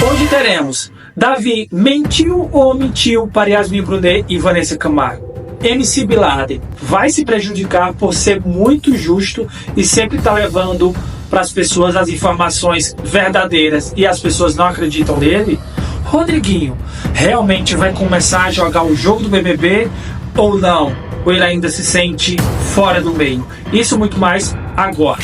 Hoje teremos Davi mentiu ou omitiu para Yasmin Brunet e Vanessa Camargo. MC Bin Laden vai se prejudicar por ser muito justo e sempre está levando para as pessoas as informações verdadeiras e as pessoas não acreditam nele. Rodriguinho realmente vai começar a jogar o jogo do BBB ou não? Ou ele ainda se sente fora do meio? Isso muito mais agora.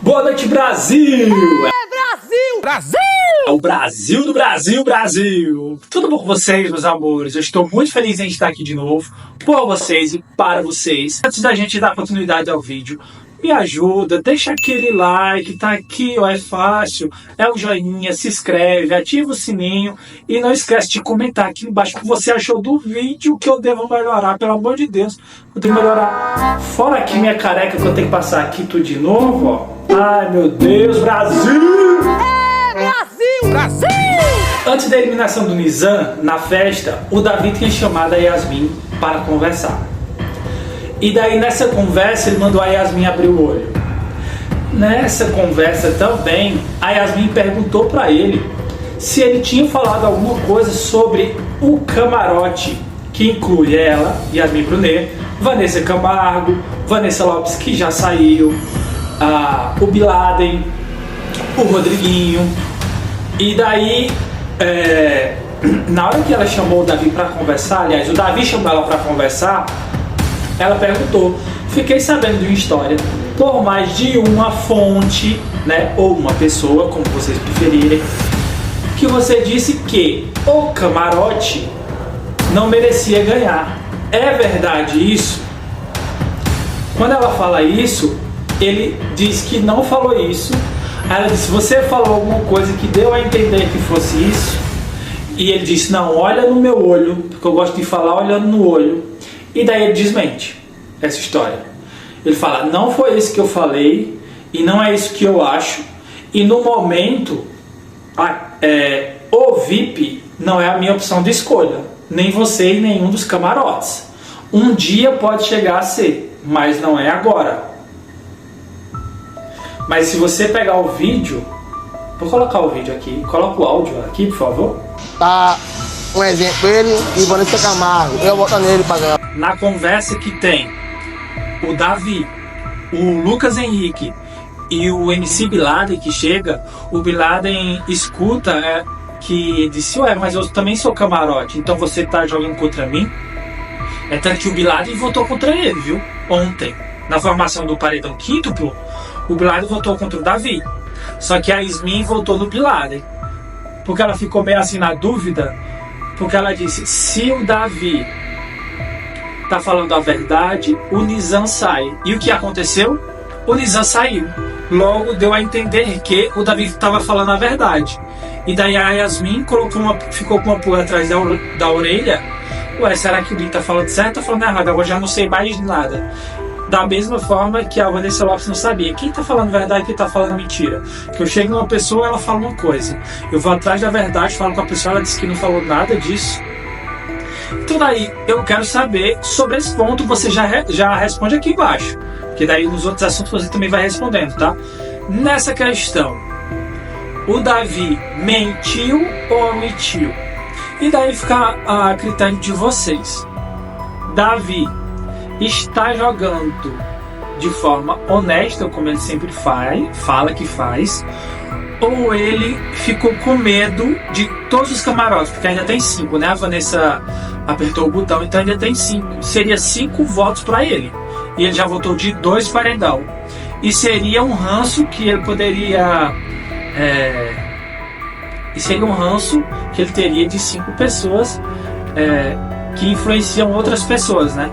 Boa noite, Brasil! Brasil! Brasil! É o Brasil do Brasil, Brasil! Tudo bom com vocês, meus amores? Eu estou muito feliz em estar aqui de novo, por vocês e para vocês. Antes da gente dar continuidade ao vídeo, me ajuda, deixa aquele like, tá aqui, ó, é fácil, é o joinha, se inscreve, ativa o sininho e não esquece de comentar aqui embaixo o que você achou do vídeo, que eu devo melhorar, pelo amor de Deus, eu tenho que melhorar. Fora aqui minha careca que eu tenho que passar aqui tudo de novo, ó. Ai meu Deus, Brasil! É Brasil! Brasil! Antes da eliminação do Nizam, na festa, o Davi tinha chamado a Yasmin para conversar. E daí nessa conversa ele mandou a Yasmin abrir o olho. Nessa conversa também, a Yasmin perguntou para ele se ele tinha falado alguma coisa sobre o camarote, que inclui ela, Yasmin Brunet, Vanessa Camargo, Vanessa Lopes, que já saiu, o Bin Laden, o Rodriguinho. E daí, na hora que ela chamou o Davi para conversar, aliás, o Davi chamou ela para conversar, ela perguntou: fiquei sabendo de uma história por mais de uma fonte, né, ou uma pessoa, como vocês preferirem, que você disse que o camarote não merecia ganhar. É verdade isso? Quando ela fala isso, ele diz que não falou isso. Aí ela disse: você falou alguma coisa que deu a entender que fosse isso? E ele disse: não, olha no meu olho, porque eu gosto de falar olhando no olho. E daí ele desmente essa história. Ele fala: não foi isso que eu falei, e não é isso que eu acho, e no momento o VIP não é a minha opção de escolha, nem você e nenhum dos camarotes. Um dia pode chegar a ser, mas não é agora. Mas se você pegar o vídeo, vou colocar o vídeo aqui, coloca o áudio aqui, por favor. Tá um exemplo, ele e Vanessa Camargo, eu voto nele pra ganhar. Na conversa que tem o Davi, o Lucas Henrique e o MC Bin Laden que chega, o Bin Laden escuta que disse: ué, mas eu também sou camarote, então você tá jogando contra mim? É tanto que o Bin Laden votou contra ele, viu? Ontem, na formação do paredão quíntuplo, o Bin Laden votou contra o Davi. Só que a Yasmin votou no Bin Laden, porque ela ficou meio assim na dúvida, porque ela disse: se o Davi tá falando a verdade, o Nizam sai. E o que aconteceu? O Nizam saiu. Logo deu a entender que o Davi estava falando a verdade. E daí a Yasmin ficou com uma pulga atrás da orelha. Ué, será que o Davi tá falando certo ou tá falando errado? Agora já não sei mais nada. Da mesma forma que a Vanessa Lopes não sabia quem tá falando verdade e quem tá falando mentira. Que eu chego numa pessoa, ela fala uma coisa, eu vou atrás da verdade, falo com a pessoa, ela disse que não falou nada disso. Então daí eu quero saber sobre esse ponto. Você já responde aqui embaixo, que daí nos outros assuntos você também vai respondendo, tá? Nessa questão, o Davi mentiu ou omitiu? E daí fica a critério de vocês. Davi está jogando de forma honesta, como ele sempre fala que faz, ou ele ficou com medo de todos os camarotes, porque ainda tem 5, né? A Vanessa apertou o botão, então ainda tem 5. Seria 5 votos para ele. E ele já votou de 2 paredão. E seria um ranço que ele poderia... E seria um ranço que ele teria de 5 pessoas que influenciam outras pessoas, né?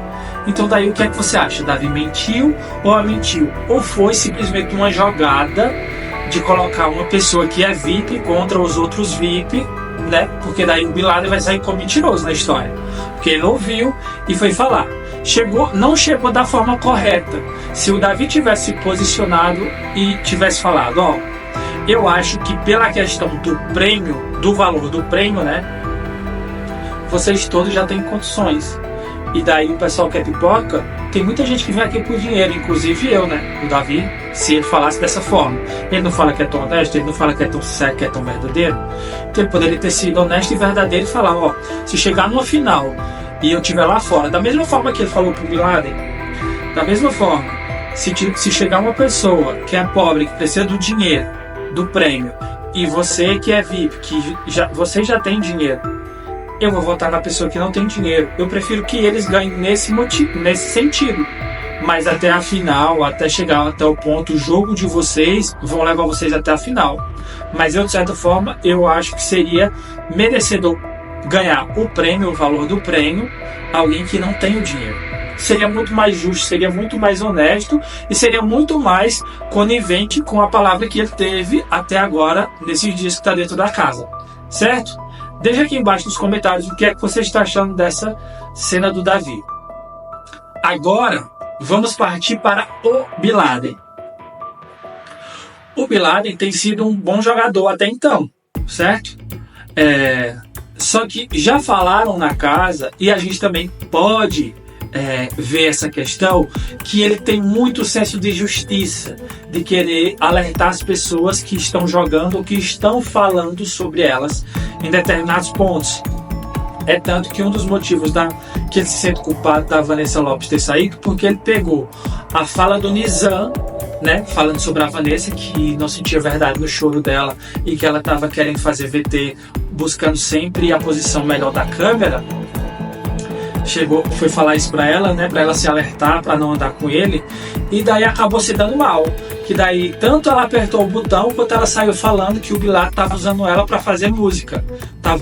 Então daí o que é que você acha? Davi mentiu ou mentiu? Ou foi simplesmente uma jogada de colocar uma pessoa que é VIP contra os outros VIP, né? Porque daí o Bin Laden vai sair como mentiroso na história, porque ele ouviu e foi falar. Não chegou da forma correta. Se o Davi tivesse posicionado e tivesse falado: ó, eu acho que pela questão do prêmio, do valor do prêmio, né, vocês todos já têm condições. E daí o pessoal que é pipoca tem muita gente que vem aqui por dinheiro, inclusive eu, né? O Davi, se ele falasse dessa forma. Ele não fala que é tão honesto, ele não fala que é tão sério, que é tão verdadeiro. Então ele poderia ter sido honesto e verdadeiro e falar, ó, se chegar numa final e eu estiver lá fora, da mesma forma que ele falou pro Bin Laden, da mesma forma, se chegar uma pessoa que é pobre, que precisa do dinheiro, do prêmio, e você que é VIP, que você já tem dinheiro, eu vou votar na pessoa que não tem dinheiro. Eu prefiro que eles ganhem nesse sentido. Mas até a final, até chegar até o ponto, o jogo de vocês vão levar vocês até a final. Mas eu, de certa forma, eu acho que seria merecedor ganhar o prêmio, o valor do prêmio, alguém que não tem o dinheiro. Seria muito mais justo, seria muito mais honesto e seria muito mais conivente com a palavra que ele teve até agora, nesses dias que está dentro da casa. Certo? Deixa aqui embaixo nos comentários o que é que você está achando dessa cena do Davi. Agora, vamos partir para o Bin Laden. O Bin Laden tem sido um bom jogador até então, certo? Só que já falaram na casa, e a gente também pode ver essa questão, que ele tem muito senso de justiça, de querer alertar as pessoas que estão jogando ou que estão falando sobre elas em determinados pontos. É tanto que um dos motivos que ele se sente culpado da Vanessa Lopes ter saído, porque ele pegou a fala do Nizam, né, falando sobre a Vanessa, que não sentia verdade no choro dela e que ela estava querendo fazer VT, buscando sempre a posição melhor da câmera. Foi falar isso pra ela, né, pra ela se alertar, pra não andar com ele, e daí acabou se dando mal, que daí tanto ela apertou o botão, quanto ela saiu falando que o Bin Laden tava usando ela pra fazer música,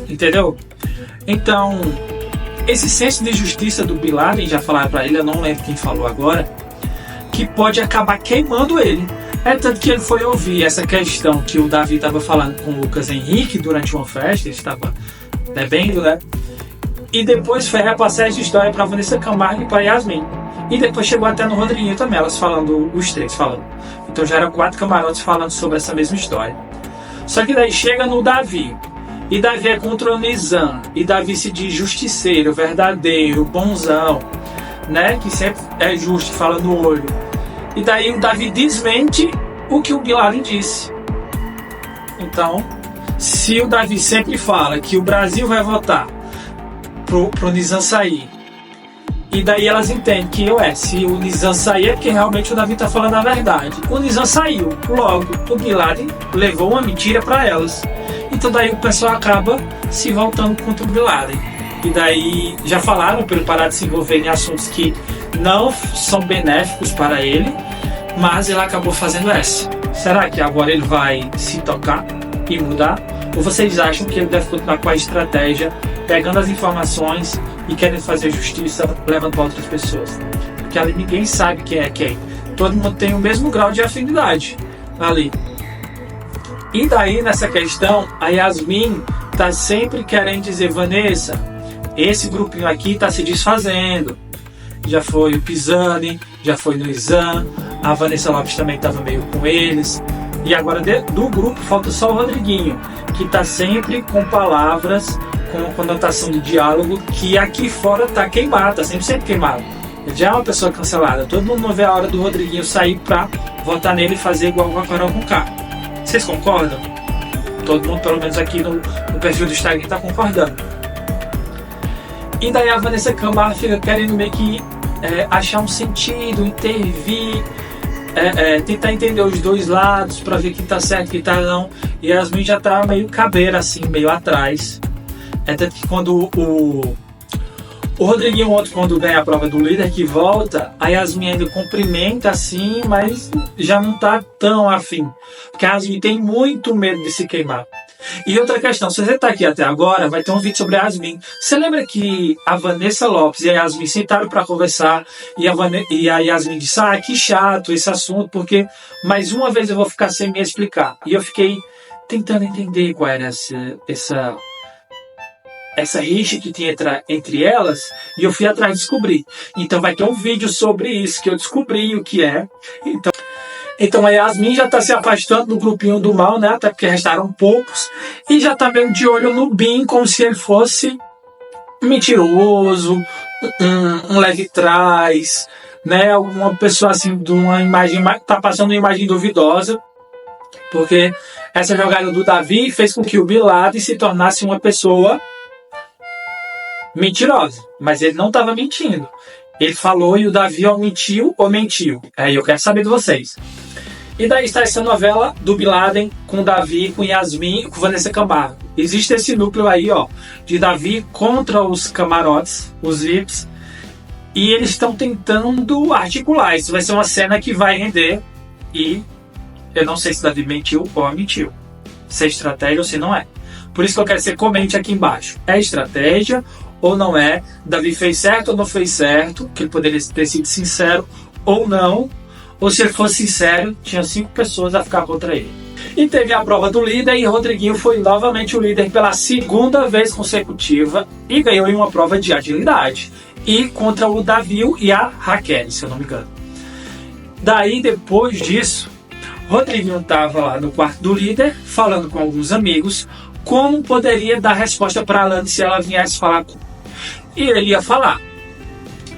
entendeu? Então, esse senso de justiça do Bin Laden, já falaram pra ele, eu não lembro quem falou agora, que pode acabar queimando ele. É tanto que ele foi ouvir essa questão que o Davi tava falando com o Lucas Henrique durante uma festa, ele estava bebendo, né? E depois foi repassar essa história para Vanessa Camargo e para Yasmin. E depois chegou até no Rodriguinho também, elas falando, os três falando. Então já eram 4 camarotes falando sobre essa mesma história. Só que daí chega no Davi. E Davi é contra o Nizam. E Davi se diz justiceiro, verdadeiro, bonzão, né? Que sempre é justo, fala no olho. E daí o Davi desmente o que o Bin Laden disse. Então, se o Davi sempre fala que o Brasil vai votar pro Nizam sair, e daí elas entendem que se o Nizam sair é porque realmente o Davi tá falando a verdade. O Nizam saiu, logo o Bin Laden levou uma mentira para elas. Então daí o pessoal acaba se voltando contra o Bin Laden. E daí já falaram para ele parar de se envolver em assuntos que não são benéficos para ele, mas ele acabou fazendo essa. Será que agora ele vai se tocar e mudar? Ou vocês acham que ele deve continuar com a estratégia, pegando as informações e querendo fazer justiça, levando para outras pessoas? Porque ali ninguém sabe quem é quem. Todo mundo tem o mesmo grau de afinidade ali. E daí, nessa questão, a Yasmin tá sempre querendo dizer, Vanessa, esse grupinho aqui tá se desfazendo. Já foi o Pisani, já foi no Nizam, a Vanessa Lopes também estava meio com eles. E agora do grupo falta só o Rodriguinho, que tá sempre com palavras, com conotação de diálogo, que aqui fora tá queimado, tá sempre queimado. Ele já é uma pessoa cancelada. Todo mundo não vê a hora do Rodriguinho sair pra votar nele e fazer igual com a Carol Conká. Vocês concordam? Todo mundo, pelo menos aqui no perfil do Instagram, tá concordando. E daí a Vanessa Camargo fica querendo meio que achar um sentido, intervir, tentar entender os dois lados para ver quem tá certo, quem tá não. E a Yasmin já tá meio cabreira assim, meio atrás. É tanto que quando o Rodriguinho ontem, quando ganha a prova do líder que volta, a Yasmin ainda cumprimenta assim, mas já não tá tão afim. Porque a Yasmin tem muito medo de se queimar. E outra questão, se você tá aqui até agora, vai ter um vídeo sobre a Yasmin. Você lembra que a Vanessa Lopes e a Yasmin sentaram para conversar e a Yasmin disse, que chato esse assunto, porque mais uma vez eu vou ficar sem me explicar. E eu fiquei tentando entender qual era essa rixa que tinha entre elas, e eu fui atrás de descobrir. Então vai ter um vídeo sobre isso, que eu descobri o que é. Então a Yasmin já está se afastando do grupinho do mal, né? Até porque restaram poucos. E já está meio de olho no Bin, como se ele fosse mentiroso, um leve trás, né, alguma pessoa assim de uma imagem, tá passando uma imagem duvidosa, porque essa jogada do Davi fez com que o Bin Laden se tornasse uma pessoa mentirosa, mas ele não estava mentindo. Ele falou e o Davi mentiu ou mentiu. Aí eu quero saber de vocês. E daí está essa novela do Bin Laden com o Davi, com Yasmin e com Vanessa Camargo. Existe esse núcleo aí, ó, de Davi contra os camarotes, os VIPs, e eles estão tentando articular. Isso vai ser uma cena que vai render, e eu não sei se Davi mentiu ou mentiu, se é estratégia ou se não é. Por isso que eu quero que você comente aqui embaixo. É estratégia ou não é? Davi fez certo ou não fez certo? Que ele poderia ter sido sincero ou não? Ou se ele fosse sincero, tinha 5 pessoas a ficar contra ele. E teve a prova do líder e Rodriguinho foi novamente o líder pela segunda vez consecutiva e ganhou em uma prova de agilidade. E contra o Davi e a Raquel, se eu não me engano. Daí, depois disso, Rodriguinho estava lá no quarto do líder, falando com alguns amigos, como poderia dar resposta para a Alane se ela viesse falar com... E ele ia falar.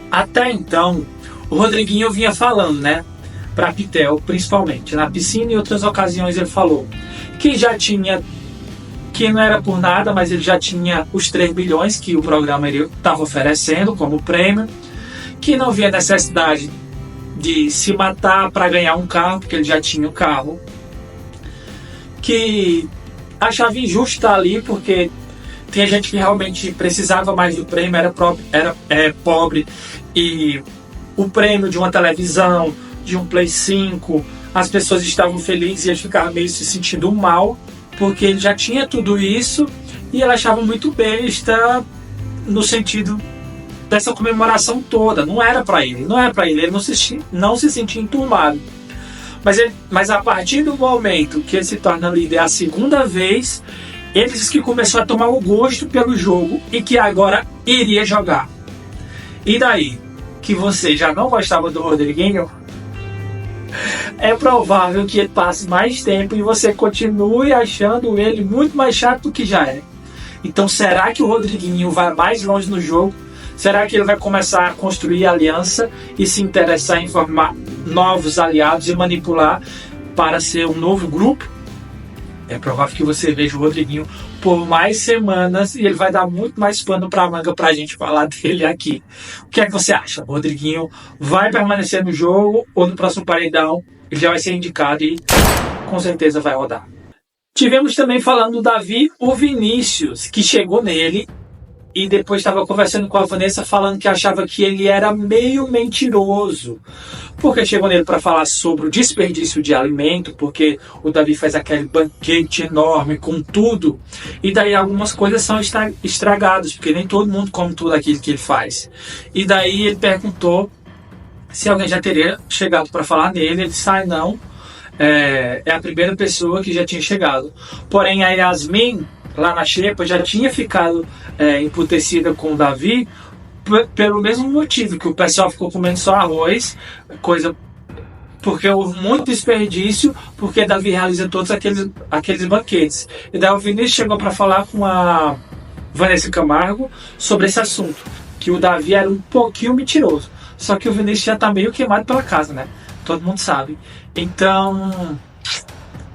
Até então, o Rodriguinho vinha falando, né? Para Pitel, principalmente. Na piscina e em outras ocasiões ele falou que já tinha... que não era por nada, mas ele já tinha os 3 bilhões que o programa estava oferecendo como prêmio, que não havia necessidade de se matar para ganhar um carro, porque ele já tinha o carro, que achava injusto estar ali, porque tinha gente que realmente precisava mais do prêmio, era pobre, e o prêmio de uma televisão, de um Play 5, as pessoas estavam felizes e eles ficavam meio se sentindo mal, porque ele já tinha tudo isso e ele achava muito besta no sentido dessa comemoração toda. Não era para ele, ele não se sentia enturmado. Mas a partir do momento que ele se torna líder a segunda vez, ele disse que começou a tomar o gosto pelo jogo e que agora iria jogar. E daí, que você já não gostava do Rodriguinho, é provável que ele passe mais tempo e você continue achando ele muito mais chato do que já é. Então será que o Rodriguinho vai mais longe no jogo? Será que ele vai começar a construir aliança e se interessar em formar novos aliados e manipular para ser um novo grupo? É provável que você veja o Rodriguinho por mais semanas e ele vai dar muito mais pano para a manga para a gente falar dele aqui. O que é que você acha? O Rodriguinho vai permanecer no jogo ou no próximo paredão ele já vai ser indicado e com certeza vai rodar? Tivemos também falando do Davi, o Vinícius, que chegou nele e depois estava conversando com a Vanessa falando que achava que ele era meio mentiroso, porque chegou nele para falar sobre o desperdício de alimento, porque o Davi faz aquele banquete enorme com tudo, e daí algumas coisas são estragadas, porque nem todo mundo come tudo aquilo que ele faz. E daí ele perguntou se alguém já teria chegado para falar nele, ele disse, não, é a primeira pessoa que já tinha chegado. Porém a Yasmin, lá na xepa, já tinha ficado emputecida com o Davi pelo mesmo motivo, que o pessoal ficou comendo só arroz, porque houve muito desperdício, porque Davi realiza todos aqueles banquetes. E daí o Vinícius chegou para falar com a Vanessa Camargo sobre esse assunto, que o Davi era um pouquinho mentiroso. Só que o Vinícius já está meio queimado pela casa, né? Todo mundo sabe. Então,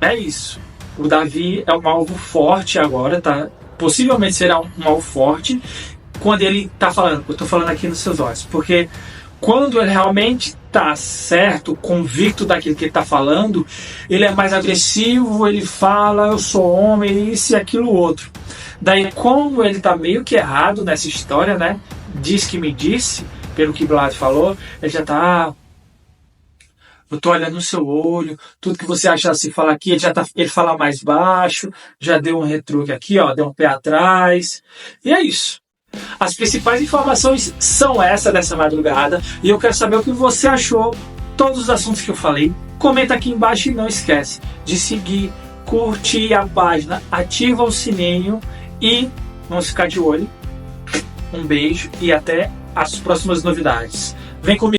é isso. O Davi é um alvo forte agora, tá? Possivelmente será um alvo forte quando ele tá falando. Eu tô falando aqui nos seus olhos, porque quando ele realmente tá certo, convicto daquilo que ele tá falando, ele é mais agressivo, ele fala, eu sou homem, isso e aquilo outro. Daí, como ele tá meio que errado nessa história, né? Diz que me disse, pelo que Vlad falou, ele já tá... eu tô olhando no seu olho, tudo que você acha se falar aqui, ele fala mais baixo, já deu um retruque aqui, ó, deu um pé atrás. E é isso. As principais informações são essas dessa madrugada, e eu quero saber o que você achou, todos os assuntos que eu falei. Comenta aqui embaixo e não esquece de seguir, curtir a página, ativa o sininho e vamos ficar de olho. Um beijo e até as próximas novidades. Vem comigo.